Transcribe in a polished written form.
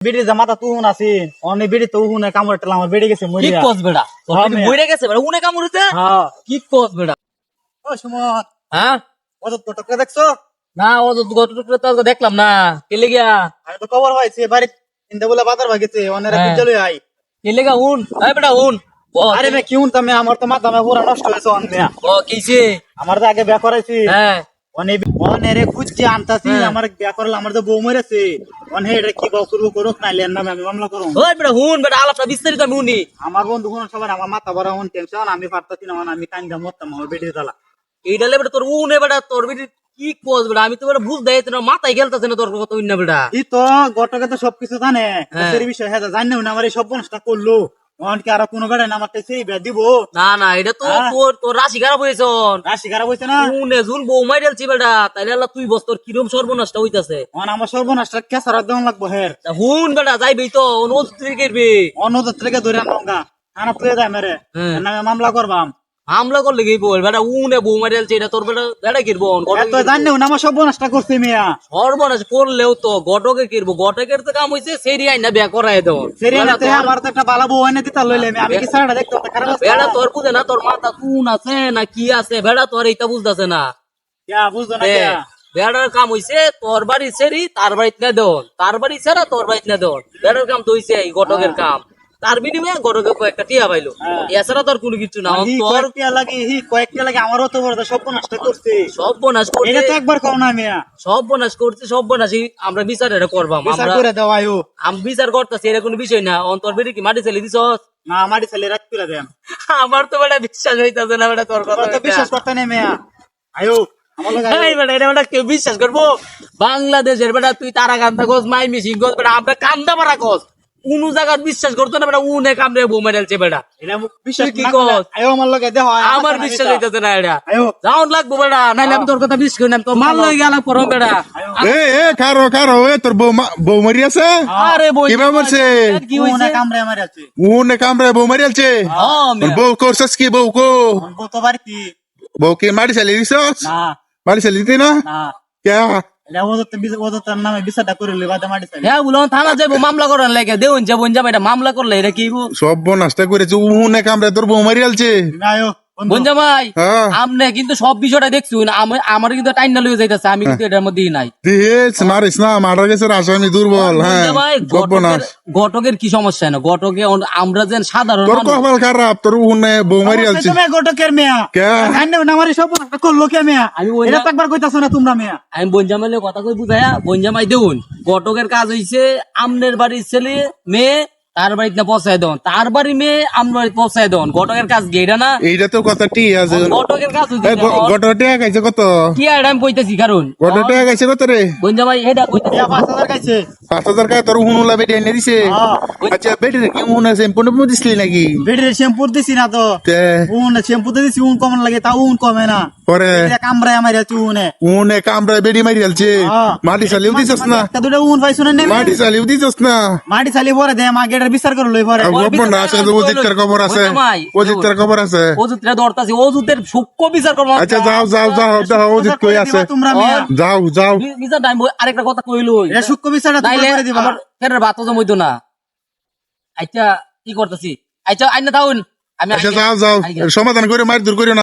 বেড়ে যা মাথা তুহুন আছি অনেক বেড়ে তো উহুনে কামড় টেলা আমার বেড়ে গেছে কি কস বেড়া মরে গেছে বেড়া উনে কামড়েছে কি কস বেড়া ও সুমন হ্যাঁ অত টটকা দেখছো না ও তো গত দেখলাম না কেলে গিয়া আমি তো খবর হয়েছে বাড়ি ইন্দে বলে বাজার ভাগেছে অনেক চলে আই কেলে গা উন আই বেড়া উন আরে মে কি উনতা মে আমার তো মাথা মে পুরা নষ্ট হয়েছে অন্য ও কিছে আমার তো আগে বিয়া করাইছি হ্যাঁ অনেক রে খুঁজছি আনতাছি আমার বিয়া করলে আমার তো বউ মরেছে অনেক এটা কি বাউ করবো করুক না লেন নামে আমি মামলা করুন ওই বেড়া হুন বেড়া আলাপটা বিস্তারিত আমি উনি আমার বন্ধু কোন সবার আমার মাথা ভরা হন টেনশন আমি পারতাছি না আমি কান্দা মরতাম আমার বেড়ে জ্বালা এইটা লে বেড়া তোর উনে বেড়া তোর বেড়ি কি কস বেড়া আমি তো বেড়া বুঝ দেয় না মাথায় খেলতেছে না তোর কত উন্না বেড়া এই তো গটকে তো সবকিছু জানে সেই বিষয় হ্যাঁ জানি না আমার এই সব বনসটা করলো অনকে আর কোনো বেড়া না আমার সেই বিয়া দিব না না এটা তো তোর তোর রাশি খারাপ হয়েছে রাশি খারাপ হয়েছে না উনে জুন বউ মাইরালছি বেড়া তাইলে আল্লাহ তুই বস তোর কিরম সর্বনাশটা হইতাছে আমার সর্বনাশটা কেসার দেওয়া লাগবো হের হুন বেড়া যাইবি তো অনুত্রি করবি অন্যদের থেকে ধরে আনবা থানা তুলে যায় মেরে নামে মামলা করবাম হামলা করলে কি বল বেটা উনে বউ মারিয়ালছে এটা তোর বেটা বেটা কিরবো তো জানি না আমার সর্বনাশটা করছে মিয়া সর্বনাশ করলেও তো গটকে কিরবো গটকের তো কাম হইছে সেরি আইনা বিয়া করাই দেও সেরিয়াতে আমার তো একটা বালা বউ এনে দিতা লইলে আমি কি সারাটা দেখতে খারাপ আছে বেড়া তোর বুঝে না তোর মাথা কোন আছে না কি আছে বেড়া তোর এইটা বুঝতাছে না ইয়া বুঝছো না ইয়া বেড়ার কাম হইছে তোর বাড়ি সেরি তার বাড়িতে না দেন তার বাড়ি সেরা তোর বাড়িতে না দেন বেড়ার কাম তো হইছে এই গটকের কাম তার বিনিময়ে গটকে কয়েকটা টিয়া পাইলো এছাড়া তোর কোনো কিছু না তোর টিয়া লাগে কয়েকটা লাগে আমারও তো বড় সর্বনাশটা করছে সর্বনাশ করছে এটা তো একবার কও না মিয়া সর্বনাশ করছে সর্বনাশই আমরা বিচার এটা করবাম বিচার আমরা করে দাও আয়ো আমি বিচার করতেছি এটা কোনো বিষয় না অন্তর বেরি কি মাটি ছেলে দিছস না মাটি ছেলে রাত করে দেন আমার তো বেটা বিশ্বাস হইতাছে না বেটা তোর কথা তো বিশ্বাস করতে নেই মিয়া আয়ো আমার লগে এই বেটা এটা বেটা কেউ বিশ্বাস করবো বাংলাদেশের বেটা তুই তারা কান্দা কস মাই মিসিং কস বেটা আমরা কান্দা মারা কস কোন জায়গায় বিশ্বাস করতো না বেটা উনে কামড়ে বউ মেরেলছে বেটা এটা বিশ্বাস কি না কস আয়ো আমার লগে দেহ আমার বিশ্বাস হইতাছে না এটা আয়ো যাও লাগবো বেটা নাইলে আমি তোর কথা বিশ্বাস করি না তোর মাল লই গেল পরম বেটা এ কারো তোর বউ মারি আছে আরে বই কিভাবে মরছে কি কোন হইছে কামড়ে আমার আছে উনে কামড়ে বউ মারি আছে বউ করছস কি বউ কো বউ তো বাড়িতে বউ কি মারি চালি দিছস না মারি চালি দিতে না না কে এটা ওদের নামে বিচারটা করে লই বাদে মাটি ছেলে হ্যাঁ বলো থানা যাইবো মামলা করার লাগে দেউন যাবো এটা মামলা করলে এটা কি সব নষ্ট করেছে উনে কামড়ে তোর বউ মারি আলছে আয়ো বঞ্জামাই হ্যাঁ আমনে কিন্তু সব বিষয়টা দেখছি আমার কিন্তু টাইম না লয়ে যাইতাছে আমি কিন্তু এটার মধ্যে নাই দিস মারিস না মারা গেছে আসামি দুর্বল হ্যাঁ বঞ্জামাই সর্বনাশ গটকের কি সমস্যা না গটকে আমরা যেন সাধারণ তোর মানুষ। কপাল খারাপ তোর উনে বউ মারি আলছে তুমি গটকের মিয়া কে জানি না আমার সব করলো কে মিয়া আমি ওই এটা তো একবার কইতাছ না তোমরা মিয়া আমি বঞ্জামাইলে কথা কই বুঝায়া বঞ্জামাই দেউন গটকের কাজ হইছে আমনের বাড়ির ছেলে মেয়ে তার বাড়িতে না পৌঁছায় দেন তার বাড়ি মেয়ে আমার বাড়িতে পৌঁছায় দেন গটকের কাজ গেটা না এইটা তো কথা ঠিক আছে গটকের কাজ গটটা গাইছে কত কি আর আমি কইতেছি কারণ গটটা গাইছে কত রে বঞ্জামাই এটা কইতেছি 5000 কাইছে 5000 টাকা তোর উনুলা বেটে এনে দিছে আচ্ছা বেটে কি উন আছে সম্পূর্ণ দিছিলি নাকি বেড়ে শ্যাম্পু দিছি না তো তে উন শ্যাম্পু দিছি উন কমন লাগে তা উন কমে না পরে এটা কামড়ায় আমার আছে উনে উনে কামড়া বেড়ি মারি আলছে মাটি চালিও দিছস না তা দুটো উন পাইছো না মাটি চালিও দিছস না মাটি চালি পরে দে মা গেটার বিচার করে লই পরে গোপন না আছে ওজিতের খবর আছে ওজিতের খবর আছে ওজুতরা দরতাছি ওজুতের সূক্ষ্ম বিচার করব আচ্ছা যাও ওজিত কই আছে তোমরা মিয়া যাও বিচার টাইম আরেকটা কথা কইলো এটা সূক্ষ্ম বিচারটা তোমরা তাইলে করে দিবা আমার ফেরের ভাত হজম হইতো না আচ্ছা কি করতেছি আচ্ছা আইনা থাকুন আমি আচ্ছা যাও সমাধান করে মার দূর করিও না